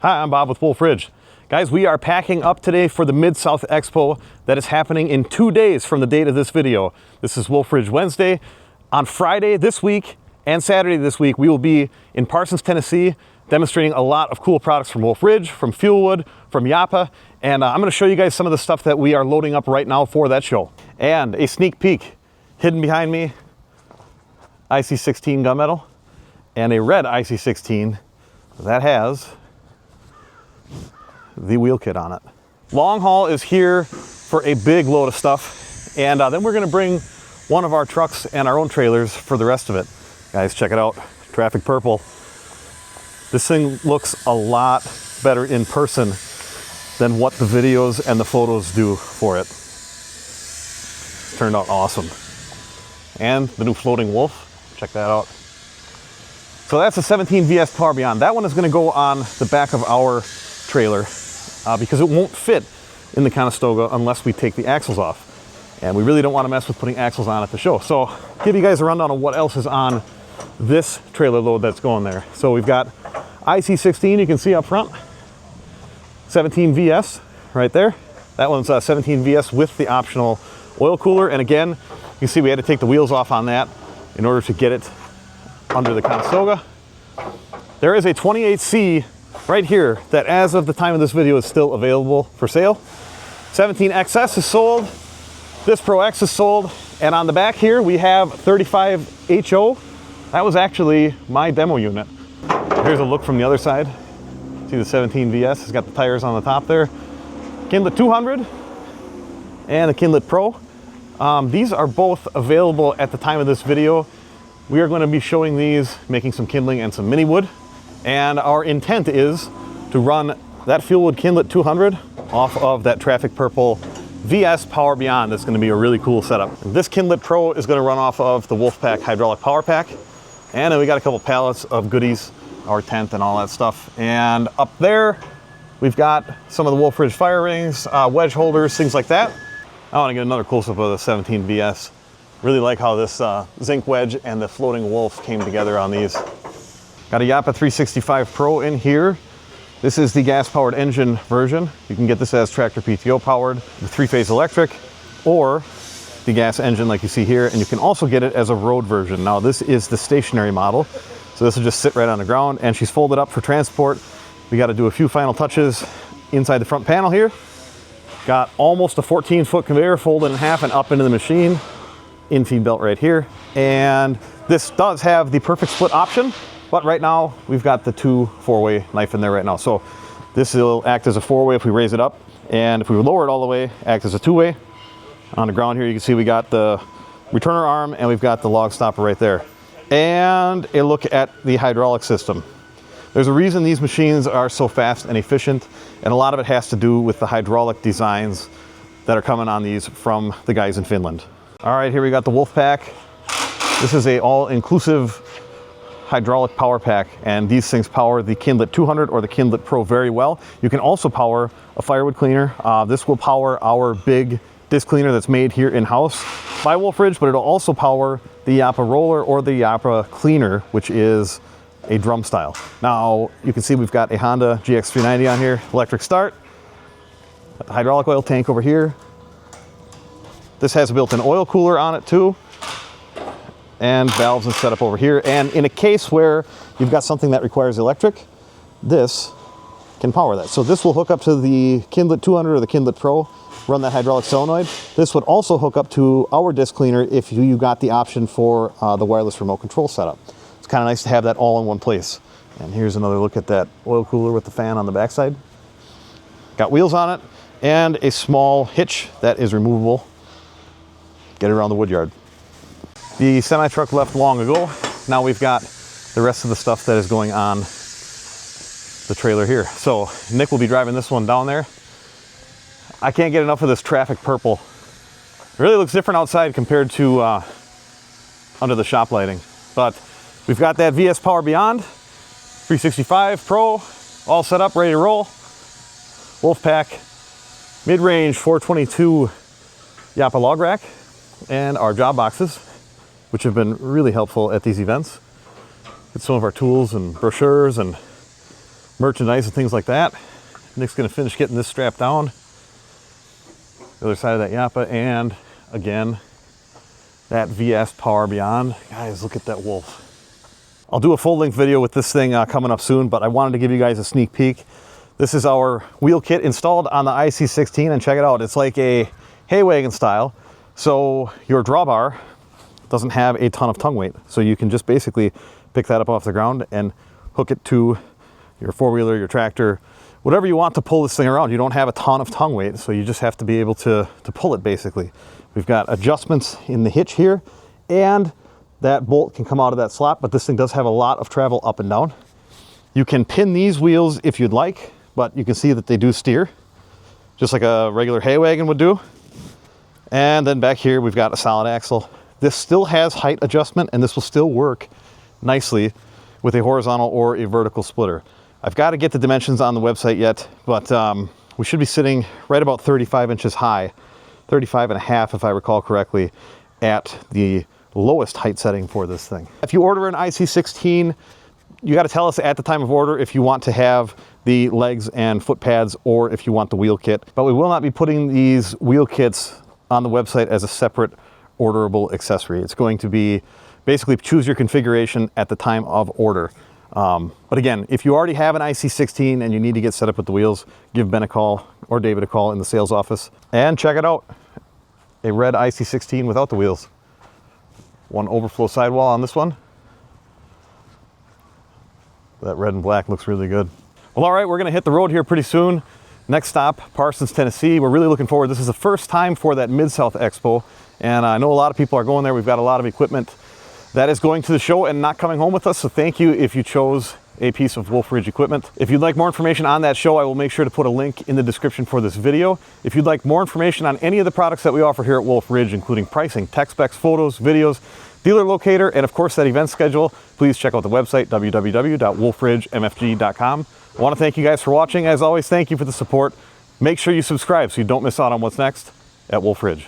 Hi, I'm Bob with Wolfe Ridge. Guys, we are packing up today for the Midsouth Expo that is happening in 2 days from the date of this video. This is Wolfe Ridge Wednesday. On Friday this week and Saturday this week, we will be in Parsons, Tennessee, demonstrating a lot of cool products from Wolfe Ridge, from Firewood, from Yappa, and I'm going to show you guys some of the stuff that we are loading up right now for that show. And a sneak peek, hidden behind me, IC-16 gunmetal, and a red IC-16 that has the wheel kit on it. Long haul is here for a big load of stuff, and then we're going to bring one of our trucks and our own trailers for the rest of it. Guys, check it out, traffic purple. This thing looks a lot better in person than what the videos and the photos do for it. Turned out awesome. And the new floating Wolf, check that out. So that's a 17 VS Power Beyond. That one is going to go on the back of our trailer because it won't fit in the Conestoga unless we take the axles off. And we really don't want to mess with putting axles on at the show. So give you guys a rundown of what else is on this trailer load that's going there. So we've got IC-16, you can see up front, 17 VS right there. That one's 17 VS with the optional oil cooler. And again, you can see we had to take the wheels off on that in order to get it under the Conestoga. There is a 28C right here that as of the time of this video is still available for sale. 17XS is sold, this Pro X is sold, and on the back here we have 35HO. That was actually my demo unit. Here's a look from the other side. See the 17 VS, it's got the tires on the top there. Kindlet 200 and the Kindlet Pro. These are both available at the time of this video. We are going to be showing these, making some kindling and some mini wood. And our intent is to run that Firewood Kindlet 200 off of that traffic purple VS Power Beyond. That's going to be a really cool setup. This Kindlet Pro is going to run off of the Wolfpack hydraulic power pack. And then we got a couple pallets of goodies, our tent and all that stuff. And up there, we've got some of the Wolfe Ridge fire rings, wedge holders, things like that. I want to get another close-up of the 17 VS. Really like how this zinc wedge and the floating Wolf came together on these. Got a Yappa 365 Pro in here. This is the gas-powered engine version. You can get this as tractor PTO powered with 3-phase electric or the gas engine like you see here. And you can also get it as a road version. Now this is the stationary model. So this will just sit right on the ground, and she's folded up for transport. We got to do a few final touches inside the front panel here. Got almost a 14-foot conveyor folded in half and up into the machine. Infeed belt right here. And this does have the perfect split option. But right now, we've got the 2 4-way knife in there right now. So this will act as a 4-way if we raise it up. And if we lower it all the way, act as a 2-way. On the ground here, you can see we got the returner arm and we've got the log stopper right there. And a look at the hydraulic system. There's a reason these machines are so fast and efficient. And a lot of it has to do with the hydraulic designs that are coming on these from the guys in Finland. All right, here we got the Wolfpack. This is a all-inclusive hydraulic power pack, and these things power the Kindlet 200 or the Kindlet Pro very well. You can also power a firewood cleaner. This will power our big disc cleaner that's made here in-house by Wolfe Ridge, but it'll also power the Yappa roller or the Yappa cleaner, which is a drum style. Now, you can see we've got a Honda GX390 on here, electric start. Got the hydraulic oil tank over here. This has a built-in oil cooler on it too. And valves and setup over here. And in a case where you've got something that requires electric, this can power that. So this will hook up to the Kindlet 200 or the Kindlet Pro, run that hydraulic solenoid. This would also hook up to our disc cleaner if you got the option for the wireless remote control setup. It's kind of nice to have that all in one place. And here's another look at that oil cooler with the fan on the backside. Got wheels on it and a small hitch that is removable. Get it around the woodyard. The semi-truck left long ago. Now we've got the rest of the stuff that is going on the trailer here. So Nick will be driving this one down there. I can't get enough of this traffic purple. It really looks different outside compared to under the shop lighting. But we've got that VS Power Beyond, 365 Pro, all set up, ready to roll. Wolfpack, mid-range 422 Yappa log rack, and our job boxes, which have been really helpful at these events. Get some of our tools and brochures and merchandise and things like that. Nick's gonna finish getting this strapped down. The other side of that Yappa, and again, that VS Power Beyond. Guys, look at that Wolf. I'll do a full length video with this thing coming up soon, but I wanted to give you guys a sneak peek. This is our wheel kit installed on the IC-16, and check it out. It's like a hay wagon style. So your drawbar doesn't have a ton of tongue weight. So you can just basically pick that up off the ground and hook it to your four-wheeler, your tractor, whatever you want to pull this thing around. You don't have a ton of tongue weight, so you just have to be able to pull it basically. We've got adjustments in the hitch here, and that bolt can come out of that slot, but this thing does have a lot of travel up and down. You can pin these wheels if you'd like, but you can see that they do steer, just like a regular hay wagon would do. And then back here, we've got a solid axle. This still has height adjustment, and this will still work nicely with a horizontal or a vertical splitter. I've got to get the dimensions on the website yet, but we should be sitting right about 35 inches high, 35 and a half if I recall correctly, at the lowest height setting for this thing. If you order an IC-16, you got to tell us at the time of order if you want to have the legs and foot pads or if you want the wheel kit. But we will not be putting these wheel kits on the website as a separate orderable accessory. It's going to be basically choose your configuration at the time of order. But again, if you already have an IC-16 and you need to get set up with the wheels, give Ben a call or David a call in the sales office and check it out. A red IC-16 without the wheels. One overflow sidewall on this one. That red and black looks really good. Well, all right, we're gonna hit the road here pretty soon. Next stop, Parsons, Tennessee. We're really looking forward. This is the first time for that Midsouth Expo, and I know a lot of people are going there. We've got a lot of equipment that is going to the show and not coming home with us, so thank you if you chose a piece of Wolf Ridge equipment. If you'd like more information on that show, I will make sure to put a link in the description for this video. If you'd like more information on any of the products that we offer here at Wolf Ridge, including pricing, tech specs, photos, videos, dealer locator, and of course that event schedule, please check out the website, www.wolfridgemfg.com. I want to thank you guys for watching. As always, thank you for the support. Make sure you subscribe so you don't miss out on what's next at Wolf Ridge.